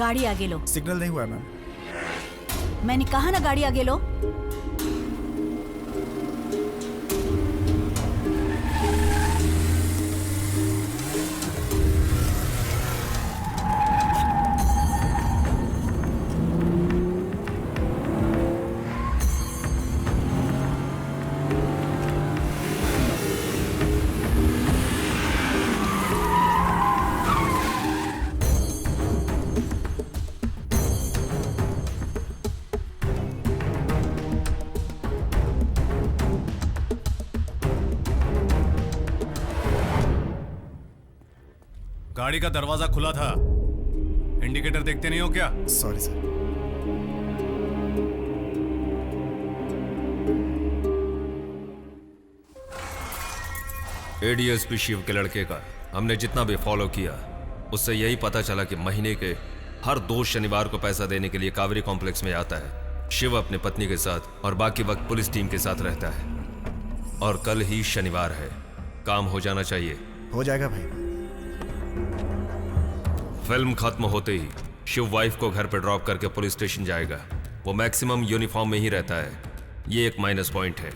गाड़ी आगे लो। सिग्नल नहीं हुआ मैम। मैंने कहा ना गाड़ी आगे लो। गाड़ी का दरवाजा खुला था, इंडिकेटर देखते नहीं हो क्या? Sorry sir. एडीएसपी शिव के लड़के का हमने जितना भी फॉलो किया, उससे यही पता चला कि महीने के हर 2 शनिवार को पैसा देने के लिए कावेरी कॉम्प्लेक्स में आता है। शिव अपने पत्नी के साथ और बाकी वक्त पुलिस टीम के साथ रहता है। और कल ही शनिवार है, काम हो जाना चाहिए। हो जाएगा भाई। फिल्म खत्म होते ही शिव वाइफ को घर पर ड्रॉप करके पुलिस स्टेशन जाएगा। वो मैक्सिमम यूनिफॉर्म में ही रहता है, ये एक माइनस पॉइंट है।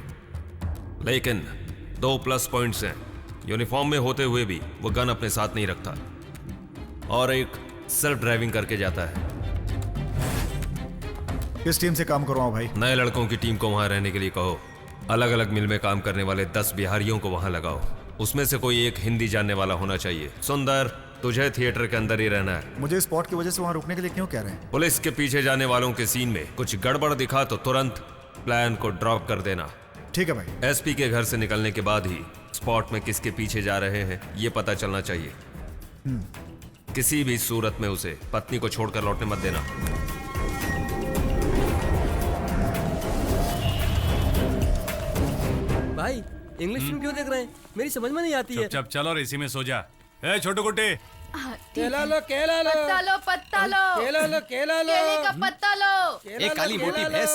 लेकिन 2 प्लस पॉइंट्स हैं। यूनिफॉर्म में होते हुए भी वो गन अपने साथ नहीं रखता और एक सेल्फ ड्राइविंग करके जाता है। किस टीम से काम करवाऊं भाई? नए लड़कों की टीम को वहां रहने के लिए कहो। अलग अलग मिल में काम करने वाले 10 बिहारियों को वहां लगाओ। उसमें से कोई एक हिंदी जानने वाला होना चाहिए। सुंदर, तुझे थिएटर के अंदर ही रहना है। मुझे स्पॉट की वजह से वहाँ रुकने के लिए क्यों कह रहे हैं? पुलिस के पीछे जाने वालों के सीन में कुछ गड़बड़ दिखा तो तुरंत प्लान को ड्रॉप कर देना। ठीक है भाई। एसपी के घर से निकलने के बाद ही स्पॉट में किसके पीछे जा रहे हैं ये पता चलना चाहिए। किसी भी सूरत में उसे पत्नी को छोड़कर लौटने मत देना। भाई इंग्लिश फिल्म क्यों देख रहे हैं? मेरी समझ में नहीं आती है। चुपचाप चल और इसी में सो जा। ए छोटू गुड्डे, केला लो, केला लो, पत्ता लो, पत्ता लो, केला लो, केला लो, केले का पत्ता लो। एक काली मोटी भैंस,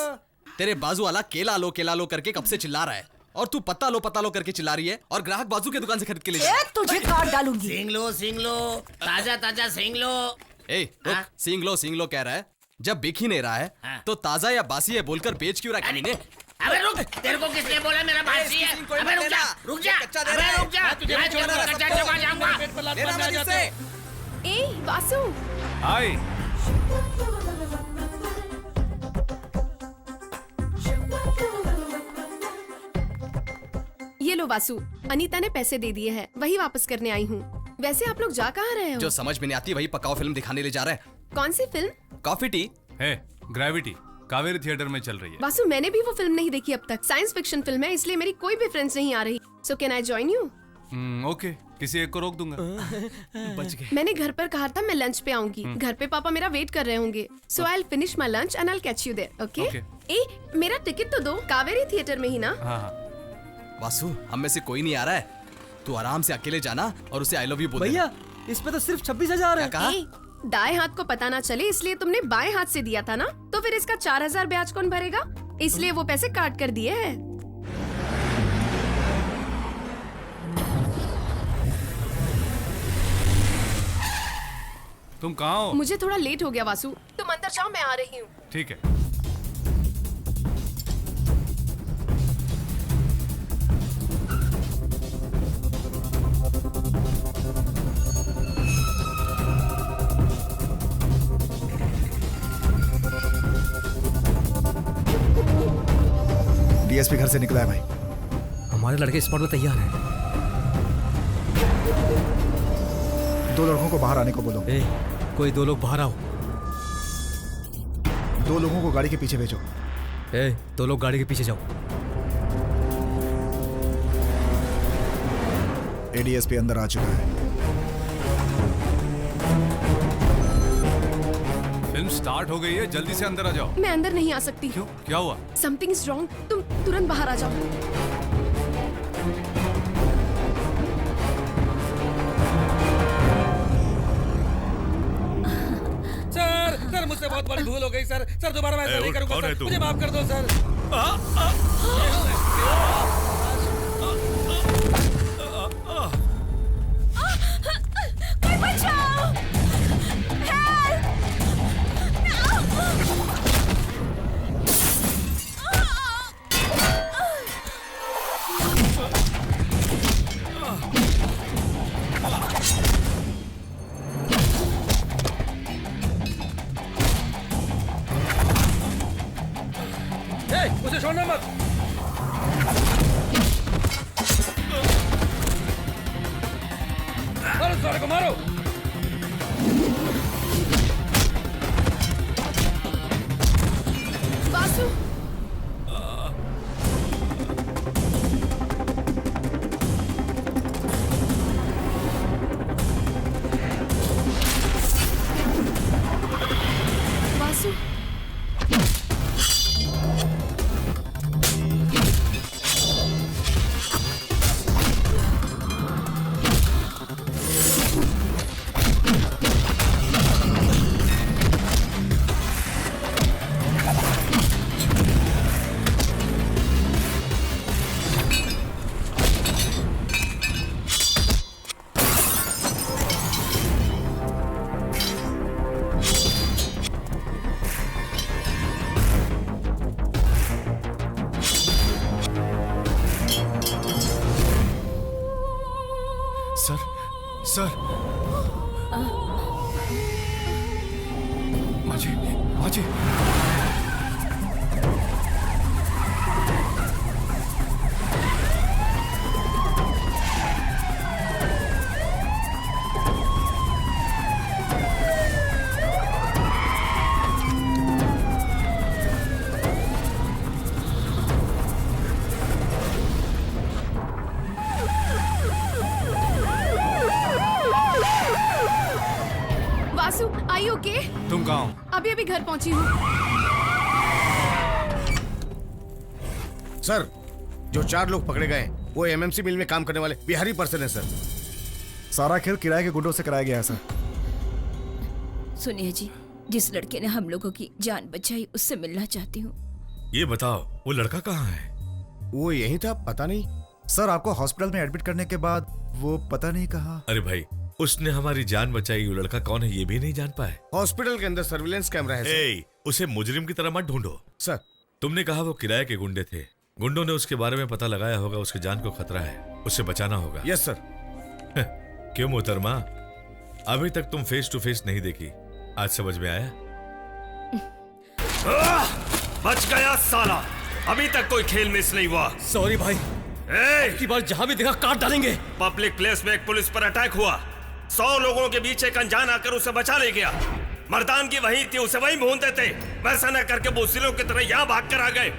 तेरे बाजू वाला केला लो करके कब से चिल्ला रहा है और तू पत्ता लो करके चिल्ला रही है और ग्राहक बाजू के दुकान से खरीद के ले जा। तुझे काट डालूंगी। सिंग लो, ताजा ताजा सिंग लो। रुक, सिंग लो कह रहा है। जब बिक ही नहीं रहा है तो ताजा या बासी है बोलकर बेच क्यों रहा है? अबे रुक, तेरे को किसने बोला मेरा बासी है? अबे रुक जा, रुक जा, अबे रुक जा, तुझे कच्चा चबा जाऊंगा। ए वासु, हाय। ये लो वासु, अनीता ने पैसे दे दिए हैं, वही वापस करने आई हूँ। वैसे आप लोग जा कहाँ रहे हो? जो समझ में नहीं आती वही पकाओ फिल्म दिखाने ले जा रहे हैं। कौन सी फिल्म? कॉफी टी है, ग्रेविटी कावेरी थिएटर में चल रही है। वासु, मैंने भी वो फिल्म नहीं देखी अब तक। साइंस फिक्शन फिल्म है, इसलिए मेरी कोई भी फ्रेंड्स नहीं आ रही। So can I join you? Okay, किसी एक को रोक दूंगा। बच गए। मैंने घर पर कहा था मैं लंच पे आऊंगी। घर पे पापा मेरा वेट कर रहे होंगे। So I will finish my lunch and I will catch you there, okay? ए, मेरा टिकट तो दो, कावेरी थिएटर में ही ना। वासु, हम में से कोई नहीं आ रहा है, तू आराम से अकेले जाना और उसे आई लव यू बोल देना। भैया इस पे तो सिर्फ 26,000 है। कहा? दाएं हाथ को पता ना चले इसलिए तुमने बाएं हाथ से दिया था ना, तो फिर इसका 4,000 ब्याज कौन भरेगा? इसलिए वो पैसे काट कर दिए हैं। तुम कहाँ हो? मुझे थोड़ा लेट हो गया वासु, तुम अंदर जाओ, मैं आ रही हूँ। ठीक है। डीएसपी घर से निकला है भाई। हमारे लड़के स्पॉट में तैयार हैं। 2 लड़कों को बाहर आने को बोलो। कोई 2 लोग बाहर आओ। 2 लोगों को गाड़ी के पीछे भेजो। 2 लोग गाड़ी के पीछे जाओ। एडीएसपी अंदर आ चुका है। फिल्म स्टार्ट हो गई है, जल्दी से अंदर आ जाओ। मैं अंदर नहीं आ सकती। क्यों? क्या हुआ? समथिंग इज रॉन्ग, तुम तुरंत बाहर आ जाओ। सर मुझसे बहुत बड़ी भूल हो गई सर। सर दोबारा मैं ऐसा नहीं करूंगा सर। मुझे माफ कर दो सर। कोई बचाओ! हेल्प! मारो। वासु वासु सर माजी माजी वासु आई ओके? तुम कहाँ हो? अभी अभी घर पहुंची हूँ। सर, जो 4 लोग पकड़े गए वो एमएमसी मिल में काम करने वाले बिहारी पर्सन है सर। सारा खेल किराए के गुंडों से कराया गया है सर। सुनिए जी, जिस लड़के ने हम लोगों की जान बचाई उससे मिलना चाहती हूँ। ये बताओ वो लड़का कहाँ है? वो यहीं था, पता नहीं। सर आपको हॉस्पिटल में एडमिट करने के बाद वो पता नहीं कहाँ। अरे भाई, उसने हमारी जान बचाई, वो लड़का कौन है ये भी नहीं जान पाए। हॉस्पिटल के अंदर सर्विलेंस कैमरा है सर। उसे मुजरिम की तरह मत ढूंढो सर। तुमने कहा वो किराए के गुंडे थे, गुंडों ने उसके बारे में पता लगाया होगा, उसकी जान को खतरा है, उसे बचाना होगा। Yes sir. क्यों मोहतरमा, अभी तक तुम फेस टू फेस नहीं देखी, आज समझ में आया? बच गया साला, अभी तक कोई खेल मिस नहीं हुआ। सॉरी भाई, की बार जहाँ भी देखा काट डालेंगे। पब्लिक प्लेस में एक पुलिस पर अटैक हुआ, 100 लोगों के बीच एक अनजान आकर उसे बचा ले गया। मर्दान की वही थी, उसे वही भूनते थे, वैसा न करके बुज़दिलों की तरह यहाँ भाग कर आ गए।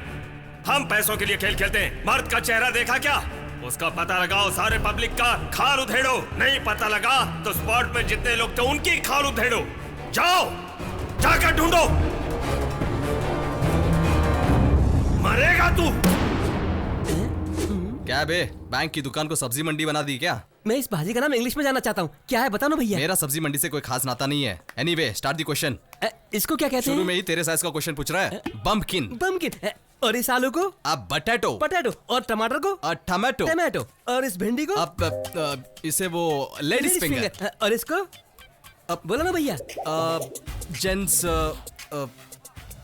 हम पैसों के लिए खेल खेलते हैं, मर्द का चेहरा देखा क्या? उसका पता लगाओ, सारे पब्लिक का खाल उधेड़ो, नहीं पता लगा तो स्पॉट में जितने लोग थे उनकी खाल उधेड़ो। जाओ, जाकर ढूंढो। मरेगा तू। क्या बे, बैंक की दुकान को सब्जी मंडी बना दी क्या? मैं इस भाजी का नाम इंग्लिश में जानना चाहता हूँ, क्या है बता ना भैया। मेरा सब्जी मंडी से कोई खास नाता नहीं है। Anyway, start the question. इसको क्या कहते हैं? शुरू में ही तेरे साइज का क्वेश्चन पूछ रहा है। बम्पकिन। बम्पकिन। और इस आलू को? अब बटेटो। पटेटो। और टमाटर को? टमाटो। टमाटो। और इस भिंडी को? अब इसे वो लेडीज फिंगर। और इसको? अब बोला ना भैया। Gents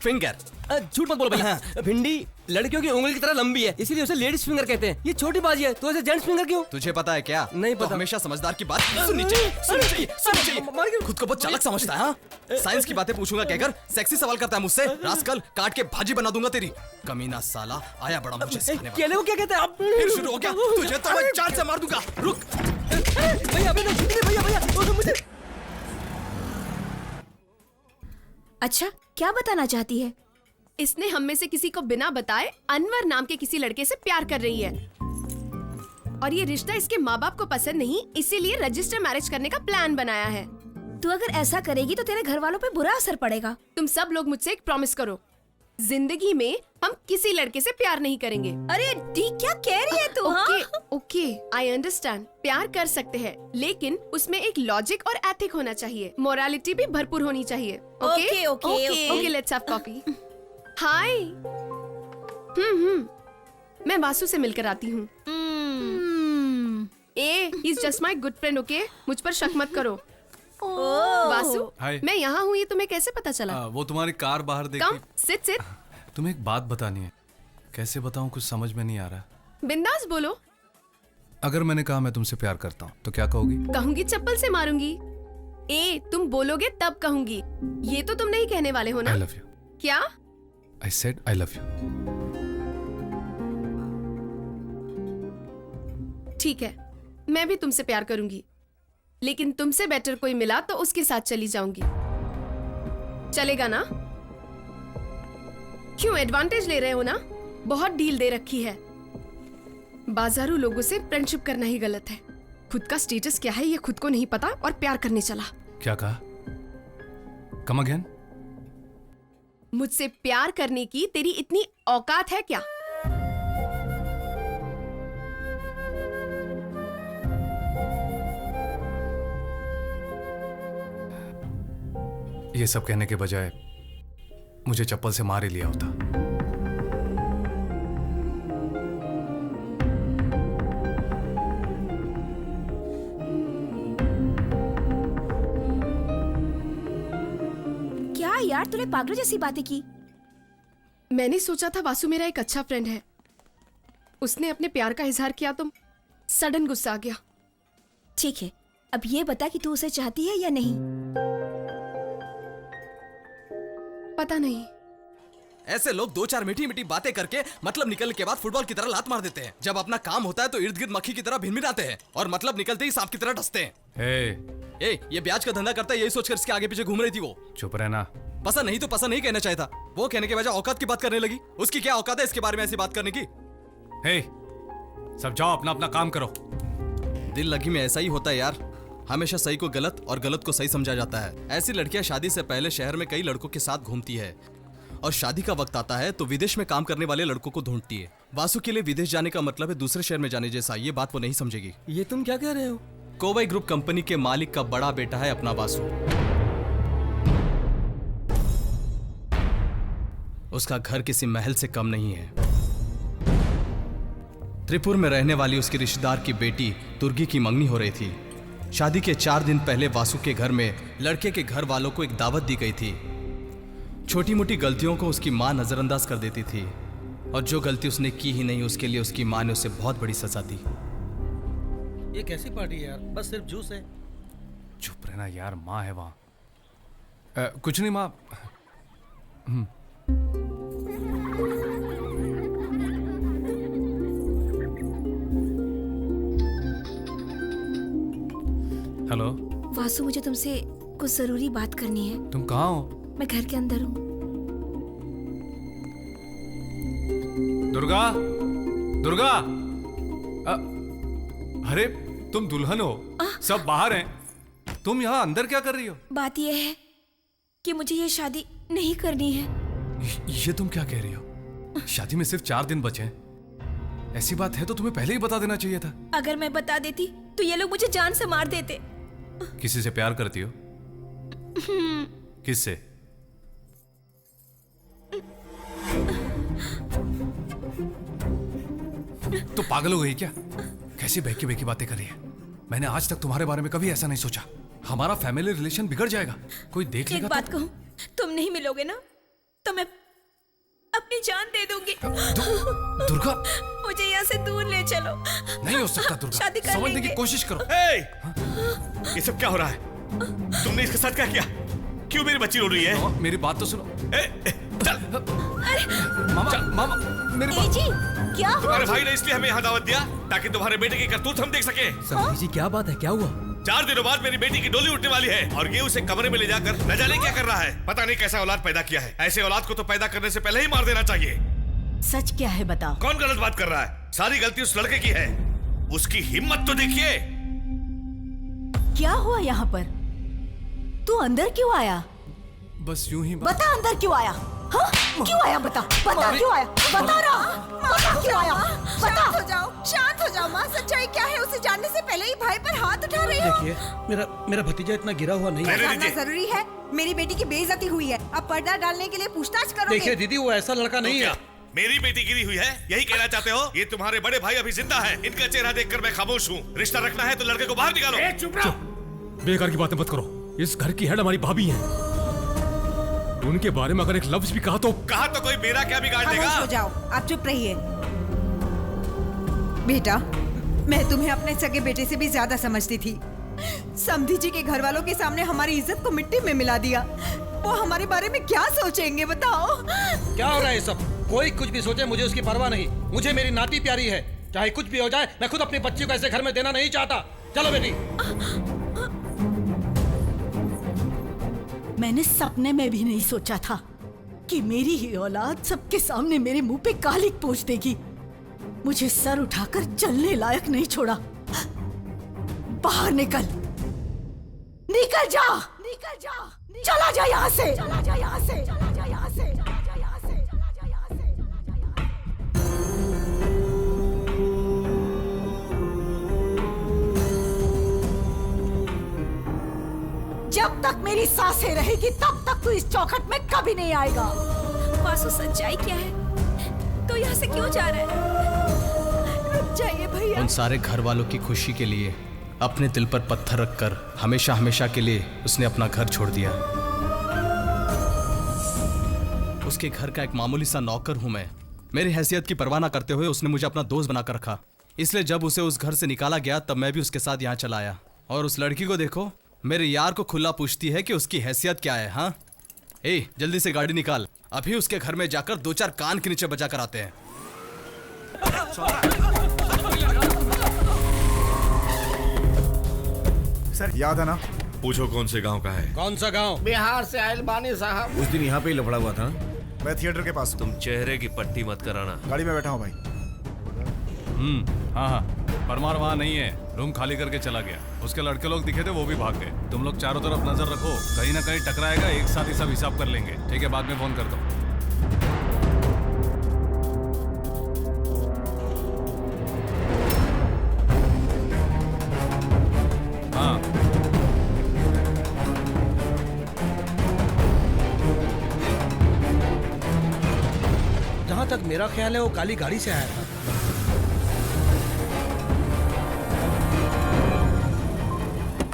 finger. झूठ मत बोलो भैया। भिंडी लड़कियों की उंगली की तरह लंबी है, इसीलिए उसे लेडीज फिंगर कहते हैं। ये छोटी बाजी है तो इसे जेंट्स फिंगर क्यों? तुझे पता है क्या? नहीं पता। तो हमेशा समझदार की बात सुननी चाहिए। खुद को बहुत चालाक समझता है। हाँ, साइंस की बातें पूछूंगा कहकर सेक्सी सवाल करता है मुझसे। रास्कल, काट के भाजी बना दूंगा तेरी। कमीना साला आया बड़ा मुझे सिखाने वाला। केले को क्या कहते हैं? फिर शुरू हो गया, तुझे तो मैं जान से मार दूंगा। रुक भैया, भैया मुझे। अच्छा, क्या बताना चाहती है? इसने हम में से किसी को बिना बताए अनवर नाम के किसी लड़के से प्यार कर रही है, और ये रिश्ता इसके माँ बाप को पसंद नहीं, इसीलिए रजिस्टर मैरिज करने का प्लान बनाया है। तू अगर ऐसा करेगी तो तेरे घर वालों पे बुरा असर पड़ेगा। तुम सब लोग मुझसे एक प्रॉमिस करो, जिंदगी में हम किसी लड़के से प्यार नहीं करेंगे। अरे डी, क्या कह रही है तू? Okay okay, I understand. प्यार कर सकते हैं, लेकिन उसमें एक लॉजिक और एथिक होना चाहिए, मोरालिटी भी भरपूर होनी चाहिए। Okay, okay. Okay, let's have coffee. Hi. मैं वासु से मिलकर आती हूँ। He is just my good friend, okay? मुझ पर शक मत करो। वासु, मैं यहाँ हूँ, ये तुम्हें कैसे पता चला? वो तुम्हारी कार बाहर देख। कम, सिट सिट। तुम्हें एक बात बतानी है, कैसे बताऊं, कुछ समझ में नहीं आ रहा। बिंदास बोलो। अगर मैंने कहा मैं तुमसे प्यार करता हूँ तो क्या कहोगी? कहूंगी चप्पल से मारूंगी। तुम बोलोगे तब कहूंगी, ये तो तुम नहीं कहने वाले हो ना? I love you. क्या? I said I love you. ठीक है, मैं भी तुमसे प्यार करूंगी, लेकिन तुमसे बेटर कोई मिला तो उसके साथ चली जाऊंगी। चलेगा ना? क्यों एडवांटेज ले रहे हो ना? बहुत डील दे रखी है। बाजारू लोगों से फ्रेंडशिप करना ही गलत है। खुद का स्टेटस क्या है ये खुद को नहीं पता और प्यार करने चला। क्या कहा? Come again? मुझसे प्यार करने की तेरी इतनी औकात है क्या? ये सब कहने के बजाय मुझे चप्पल से मार ही लिया होता। क्या यार, तूने पागलों जैसी बातें की। मैंने सोचा था वासु मेरा एक अच्छा फ्रेंड है। उसने अपने प्यार का इजहार किया तो सडन गुस्सा आ गया। ठीक है, अब ये बता कि तू उसे चाहती है या नहीं। पता नहीं। ऐसे लोग 2-4 मीठी मीठी बातें करके मतलब निकलने के बाद फुटबॉल की तरह लात मार देते हैं। जब अपना काम होता है तो इर्द गिर्द मक्खी की तरह भिनभिनाते हैं और मतलब निकलते ही सांप की तरह डसते हैं। ये ब्याज का धंधा करता है, यही सोचकर इसके आगे पीछे घूम रही थी वो। चुप रहना। पसंद नहीं तो पसंद नहीं कहना चाहिए था। वो कहने के बजाय औकात की बात करने लगी। उसकी क्या औकात है इसके बारे में ऐसी बात करने की? सब जाओ अपना अपना काम करो। दिल लगी में ऐसा ही होता है यार। हमेशा सही को गलत और गलत को सही समझा जाता है। ऐसी लड़कियां शादी से पहले शहर में कई लड़कों के साथ घूमती है और शादी का वक्त आता है तो विदेश में काम करने वाले लड़कों को ढूंढती है। वासु के लिए विदेश जाने का मतलब है दूसरे शहर में जाने जैसा। ये बात वो नहीं समझेगी। ये तुम क्या कह रहे हो? कोवई ग्रुप कंपनी के मालिक का बड़ा बेटा है अपना वासु। उसका घर किसी महल से कम नहीं है। त्रिपुर में रहने वाली उसकी रिश्तेदार की बेटी तुर्गी की मंगनी हो रही थी। शादी के 4 दिन पहले वासु के घर में लड़के के घर वालों को एक दावत दी गई थी। छोटी मोटी गलतियों को उसकी मां नजरअंदाज कर देती थी और जो गलती उसने की ही नहीं उसके लिए उसकी मां ने उसे बहुत बड़ी सजा दी। ये कैसी पार्टी है यार? बस सिर्फ जूस है। चुप रहना यार, माँ है वहां। कुछ नहीं माँ। हेलो वासु, मुझे तुमसे कुछ जरूरी बात करनी है। तुम कहाँ हो? मैं घर के अंदर हूँ। दुर्गा, दुर्गा। अरे तुम दुल्हन हो, सब बाहर हैं। तुम यहाँ अंदर क्या कर रही हो? बात यह है कि मुझे ये शादी नहीं करनी है। ये तुम क्या कह रही हो? शादी में सिर्फ 4 दिन बचे हैं। ऐसी बात है तो तुम्हें पहले ही बता देना चाहिए था। अगर मैं बता देती तो ये लोग मुझे जान से मार देते। किसी से प्यार करती हो? किससे? तो पागल हो गई क्या? कैसी बहकी बहकी बातें कर रही है? मैंने आज तक तुम्हारे बारे में कभी ऐसा नहीं सोचा। हमारा फैमिली रिलेशन बिगड़ जाएगा, कोई देख लेगा। एक बात कहूं, तुम नहीं मिलोगे ना तो मैं अपनी जान दे दूंगी। दुर्गा, मुझे यहाँ से दूर ले चलो। नहीं हो सकता दुर्गा, शादी कर समझने लेंगे। की कोशिश करो। ये सब क्या हो रहा है? तुमने इसके साथ क्या किया? क्यों मेरी बच्ची रो रही है? मेरी बात तो सुनो। चल। मामा, मामा, मेरी बात। जी, क्या हुआ? तुम्हारे भाई ने इसलिए हमें यहाँ दावत दिया ताकि तुम्हारे बेटे की करतूत हम देख सके। जी क्या बात है, क्या हुआ? 4 दिनों बाद मेरी बेटी की डोली उठने वाली है और ये उसे कमरे में ले जाकर न जाने क्या कर रहा है। पता नहीं कैसा औलाद पैदा किया है। ऐसे औलाद को तो पैदा करने से पहले ही मार देना चाहिए। सच क्या है बताओ? कौन गलत बात कर रहा है? सारी गलती उस लड़के की है। उसकी हिम्मत तो देखिए। क्या हुआ यहाँ पर? तू अंदर क्यों आया? बस यूं ही बता, अंदर क्यों आया? हाँ? क्यों आया? बता क्यों आया? बता रहा, बता क्यों आया? शांत हो जाओ, शांत हो जाओ माँ। सच्चाई क्या है उसे जानने से पहले ही भाई पर हाथ उठा रही हो। देखिए, मेरा भतीजा इतना गिरा हुआ नहीं है। जानना जरूरी है। मेरी बेटी की बेइज्जती हुई है, अब पर्दा डालने के लिए पूछताछ करोगे। देखिए दीदी, वो ऐसा लड़का नहीं है। मेरी बेटी गिरी हुई है, यही कहना चाहते हो? ये तुम्हारे बड़े भाई अभी जिंदा है। इनका चेहरा देखकर मैं खामोश हूँ। रिश्ता रखना है तो लड़के को बाहर निकालो। चुप रहो। बेकार की बातें मत करो। इस घर की हेड हमारी भाभी है। उनके बारे में अगर एक लफ्ज भी कहा तो कोई मेरा क्या बिगाड़ देगा? खामोश हो जाओ, आप चुप रहिए। बेटा, मैं तुम्हें अपने सगे बेटे से भी ज्यादा समझती थी। समधी जी के घर वालों के सामने हमारी इज्जत को मिट्टी में मिला दिया। वो हमारे बारे में क्या सोचेंगे बताओ? क्या हो रहा है सब? कोई कुछ भी सोचे, मुझे उसकी परवाह नहीं। मुझे मेरी नाती प्यारी है, चाहे कुछ भी हो जाए। मैं खुद अपनी बच्ची को ऐसे घर में देना नहीं चाहता। चलो बेटी। मैंने सपने में भी नहीं सोचा था कि मेरी ही औलाद सबके सामने मेरे मुंह पे कालिक पोंछ देगी। मुझे सर उठाकर चलने लायक नहीं छोड़ा। बाहर निकल, निकल जा, निकल जा, चला जा यहाँ से, चला जा यहाँ से, चला जा यहाँ से, चला जा यहाँ से, चला जा यहाँ से, चला जा यहाँ से। जब तक मेरी सांसें रहेगी तब तक तू इस चौखट में कभी नहीं आएगा। वासु, सच्चाई क्या है? तो यहाँ से क्यों जा रहा है? रुक जाइए भैया। उन सारे घर वालों की खुशी के लिए अपने दिल पर पत्थर रखकर हमेशा हमेशा के लिए उसने अपना घर छोड़ दिया। उसके घर का एक मामूली सा नौकर हूं मैं। मेरी हैसियत की परवाह न करते हुए उसने मुझे अपना दोस्त बनाकर रखा। इसलिए जब उसे उस घर से निकाला गया तब मैं भी उसके साथ यहाँ चला आया। और उस लड़की को देखो, मेरे यार को खुला पूछती है कि उसकी हैसियत क्या है। हाँ, ए जल्दी से गाड़ी निकाल, अभी उसके घर में जाकर 2-4 कान के नीचे बजा कर आते हैं। सर याद है ना? पूछो कौन से गांव का है? कौन सा गांव? बिहार से आयल बानी साहब। उस दिन यहाँ पे ही लफड़ा हुआ था। मैं थिएटर के पास हूँ। तुम चेहरे की पट्टी मत कराना। गाड़ी में बैठा हूँ भाई। हाँ हाँ, परमार वहाँ नहीं है, रूम खाली करके चला गया। उसके लड़के लोग दिखे थे, वो भी भाग गए। तुम लोग चारों तरफ नजर रखो, कहीं ना कहीं टकराएगा, एक साथ ही सब हिसाब कर लेंगे। ठीक है, बाद में फोन कर दो। हाँ, जहाँ तक मेरा ख्याल है वो काली गाड़ी से आया था।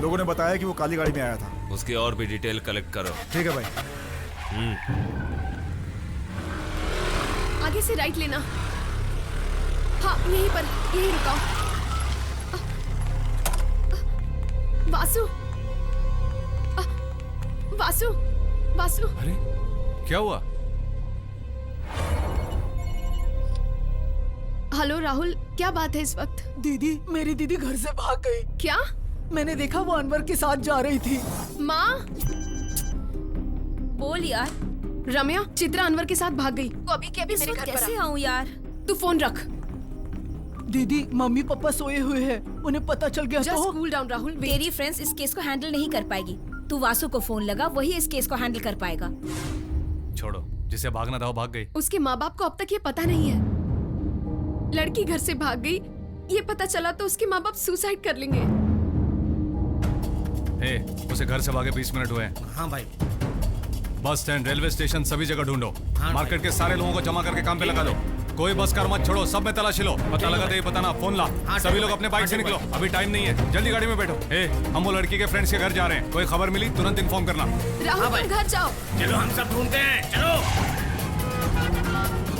लोगों ने बताया कि वो काली गाड़ी में आया था। उसकी और भी डिटेल कलेक्ट करो। ठीक है भाई। आगे से राइट लेना। हाँ, यहीं पर, यहीं रुकाओ। वासु, वासु, वासु। अरे क्या हुआ? हेलो राहुल, क्या बात है इस वक्त? दीदी, मेरी दीदी घर से भाग गई। क्या? मैंने देखा वो अनवर के साथ जा रही थी। माँ, बोल यार। रम्या, चित्रा अनवर के साथ भाग गई। वो अभी के अभी मेरे घर पर कैसे आऊँ यार? तू फोन रख। दीदी, मम्मी पापा सोए हुए हैं, उन्हें पता चल गया Just तो। cool down, Rahul. तेरी फ्रेंड्स इस केस को हैंडल नहीं कर पाएगी। तू वासु को फोन लगा, वही इस केस को हैंडल कर पाएगा। छोड़ो, जिसे भागना था वो भाग गई। उसके माँ बाप को अब तक ये पता नहीं है। लड़की घर से भाग गई, ये पता चला तो उसके माँ बाप सुसाइड कर लेंगे। उसे घर से भागे 20 मिनट हुए हैं। हाँ भाई। बस स्टैंड, रेलवे स्टेशन, सभी जगह ढूंढो। हाँ मार्केट के सारे लोगों को जमा करके काम पे लगा दो। कोई बस कार मत छोड़ो, सब में तलाशी लो। पता लगा तो ये बताना, फोन ला। हाँ, सभी लोग अपने बाइक से निकलो, अभी टाइम नहीं है। जल्दी गाड़ी में बैठो। हम वो लड़की के फ्रेंड्स के घर जा रहे हैं, कोई खबर मिली तुरंत इन्फॉर्म करना। राहुल, तुम घर जाओ। चलो, हम सब ढूंढते हैं। चलो,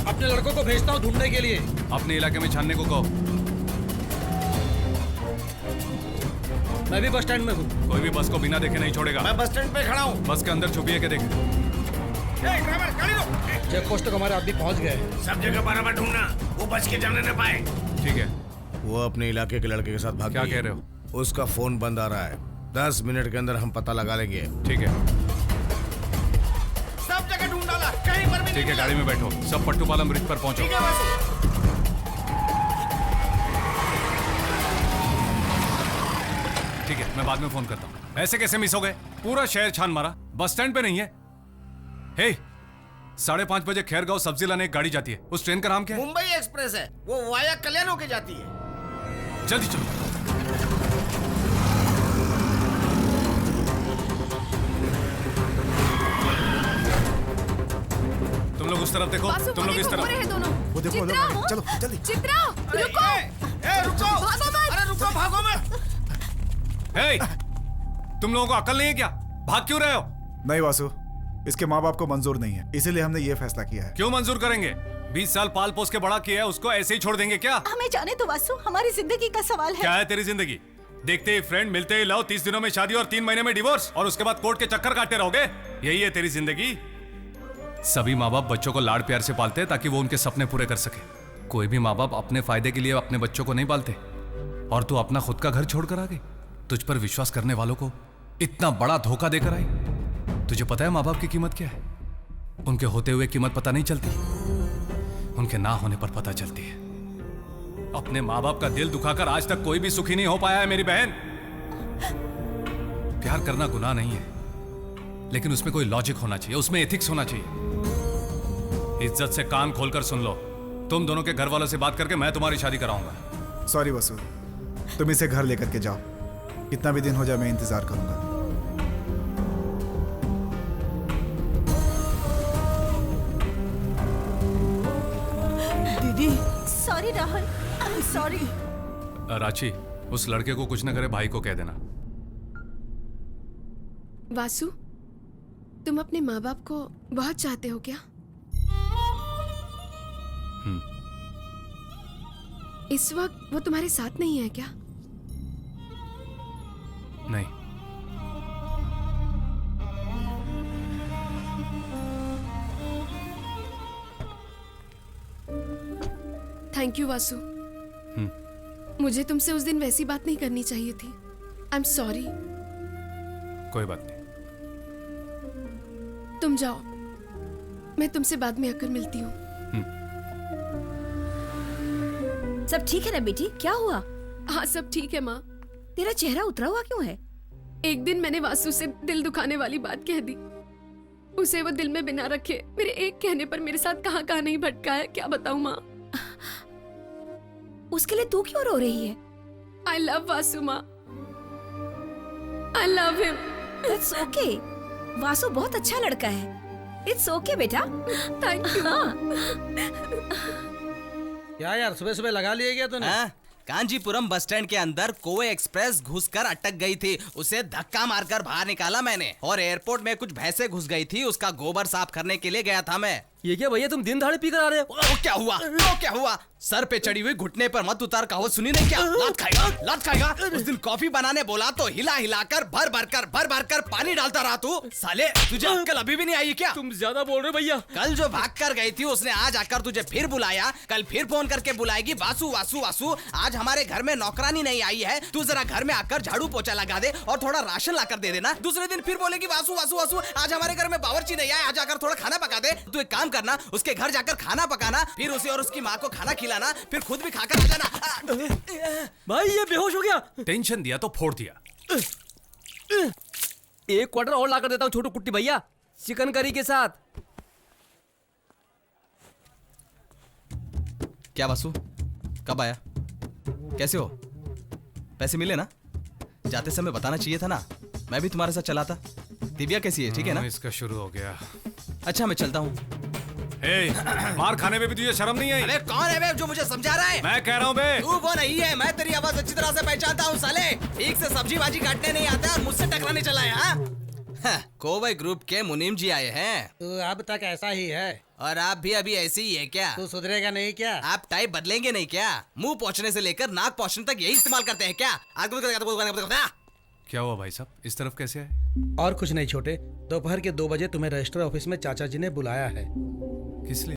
अपने लड़कों को भेजता हूँ ढूंढने के लिए। अपने इलाके में छानने को कहो। मैं भी बस स्टैंड में हूँ। कोई भी बस को बिना देखे नहीं छोड़ेगा। मैं बस स्टैंड पे खड़ा हूँ। बस के अंदर छुपिए के देखे। ड्राइवर, गाड़ी रोक। चेक पोस्ट तक हमारे आदमी पहुँच गए। सब जगह बराबर ढूंढना, वो बच के जाने न पाए। ठीक है। वो अपने इलाके के लड़के के साथ भाग क्या गई। कह रहे हो? उसका फोन बंद आ रहा है। 10 मिनट के अंदर हम पता लगा लेंगे। ठीक है, सब जगह ढूंढ डाला, कहीं पर भी ठीक है, गाड़ी में बैठो। सब पट्टूपालम ब्रिज पर पहुंचो। ठीक है वासु। ठीक है, मैं बाद में फोन करता हूँ। ऐसे कैसे मिस हो गए? पूरा शहर छान मारा, बस स्टैंड पे नहीं है। 5:30 बजे खैरगांव सब्जी लाने एक गाड़ी जाती है। उस ट्रेन का नाम क्या है? मुंबई एक्सप्रेस है, वो वाया कल्याण होके जाती है। जल्दी चलो। तुम लोग उस तरफ देखो, वासु, तुम लोग इस हो रहे हैं तरफ। दोनों। वो देखो, वो चित्रा, देखो। चलो जल्दी। चित्रा, रुको। रुको, भागो मत। अरे रुको, भागो मत। तुम लोगों को अकल नहीं है क्या? भाग क्यों रहे हो? नहीं वासु, इसके माँ बाप को मंजूर नहीं है, इसीलिए हमने ये फैसला किया है। क्यों मंजूर करेंगे? 20 साल पाल पोस के बड़ा किया है, उसको ऐसे ही छोड़ देंगे क्या? हमें जाने तो वासु, हमारी जिंदगी का सवाल है। क्या है तेरी जिंदगी? देखते ही फ्रेंड, मिलते ही लव, 30 दिनों में शादी और 3 महीने में डिवोर्स, और उसके बाद कोर्ट के चक्कर काटते रहोगे? यही है तेरी जिंदगी? सभी माँ बाप बच्चों को लाड़ प्यार से पालते हैं ताकि वो उनके सपने पूरे कर सके। कोई भी माँ बाप अपने फायदे के लिए अपने बच्चों को नहीं पालते। और तू अपना खुद का घर छोड़कर आ गई। तुझ पर विश्वास करने वालों को इतना बड़ा धोखा देकर आई। तुझे पता है माँ बाप की कीमत क्या है? उनके होते हुए कीमत पता नहीं चलती, उनके ना होने पर पता चलती है। अपने माँ बाप का दिल दुखाकर आज तक कोई भी सुखी नहीं हो पाया है मेरी बहन। प्यार करना गुनाह नहीं है, लेकिन उसमें कोई लॉजिक होना चाहिए, उसमें एथिक्स होना चाहिए। इज्जत से कान खोलकर सुन लो, तुम दोनों के घर वालों से बात करके मैं तुम्हारी शादी कराऊंगा। सॉरी वसु, तुम इसे घर लेकर के जाओ, कितना भी दिन हो जाए मैं इंतजार करूंगा। दीदी सॉरी राहुल, सॉरी। रांची, उस लड़के को कुछ न करे भाई को कह देना। वासु, तुम अपने माँ बाप को बहुत चाहते हो क्या? इस वक्त वो तुम्हारे साथ नहीं है क्या? नहीं। Thank you Vasu. मुझे तुमसे उस दिन वैसी बात नहीं करनी चाहिए थी। I am sorry. कोई बात नहीं। तुम जाओ, मैं तुमसे बाद में आकर मिलती हूँ। सब ठीक है ना बेटी? क्या हुआ? हाँ सब ठीक है माँ। तेरा चेहरा उतरा हुआ क्यों है? एक दिन मैंने वासु से दिल दुखाने वाली बात कह दी। उसे वो दिल में बिना रखे मेरे एक कहने पर मेरे साथ कहाँ कहाँ नहीं भटका है, क्या बताऊँ माँ। उसके लिए तू क्यों रो रही है? आई लव वासु माँ, I love him. It's okay, Vasu बहुत अच्छा लड़का है। इट्स ओके बेटा। Thank you. क्या यार सुबह सुबह लगा लिया गया तूने? कांजीपुरम बस स्टैंड के अंदर कोवे एक्सप्रेस घुसकर अटक गई थी। उसे धक्का मारकर बाहर निकाला मैंने। और एयरपोर्ट में कुछ भैंसें घुस गई थी, उसका गोबर साफ करने के लिए गया था मैं। ये क्या भैया, तुम दिन दहाड़े पी कर आ रहे हो? वो क्या हुआ? वो क्या हुआ? सर पे चढ़ी हुई घुटने पर मत उतार कहावत सुनी नहीं क्या? लात खाएगा, लात खाएगा। उस दिन कॉफी बनाने बोला तो हिला हिलाकर भर भर कर पानी डालता रहा तू। साले तुझे अक्ल अभी भी नहीं आई क्या? तुम ज्यादा बोल रहे हो भैया। कल जो भाग कर गई थी उसने आज आकर तुझे फिर बुलाया, कल फिर फोन करके बुलाएगी। वासु वासु वासु, आज हमारे घर में नौकरानी नहीं आई है, तू जरा घर में आकर झाड़ू पोछा लगा दे और थोड़ा राशन लाकर दे देना। दूसरे दिन फिर बोलेगी वासु वासु वासु, आज हमारे घर में बावर्ची नहीं आया, आज आकर थोड़ा खाना पका दे। तू एक काम करना, उसके घर जाकर खाना पकाना, फिर उसे और उसकी माँ को खाना खिलाना, फिर खुद भी खाकर आ जाना। भाई ये बेहोश हो गया। टेंशन दिया तो फोड़ दिया। एक क्वार्टर और लाकर देता हूँ छोटू कुट्टी भैया, चिकन करी के साथ। क्या वासु, कब आया? कैसे हो? पैसे मिले ना? जाते समय बताना चाहिए था ना, मैं भी तुम्हारे साथ चला था। दिव्या कैसी है? ठीक है ना? इसका शुरू हो गया। अच्छा मैं चलता हूँ। मार खाने में भी तुझे शर्म नहीं आई? अरे कौन है बे जो मुझे समझा रहा है? मैं कह रहा हूँ बे। तू वो नहीं है, मैं तेरी आवाज अच्छी तरह से पहचानता हूँ साले। ठीक से सब्जी भाजी काटने नहीं आता और मुझसे टकराने चला है। हाँ? कोवई ग्रुप के मुनीम जी आए हैं। तू अब तक ऐसा ही है और आप भी अभी ऐसे ही है क्या? तू सुधरेगा नहीं क्या? आप टाइप बदलेंगे नहीं क्या? मुंह पोंछने से लेकर नाक पोंछने तक यही इस्तेमाल करते हैं क्या? क्या हुआ भाई साहब, इस तरफ कैसे आए? और कुछ नहीं छोटे, दोपहर के 2 बजे तुम्हें रजिस्टर ऑफिस में चाचा जी ने बुलाया है। किस लिए?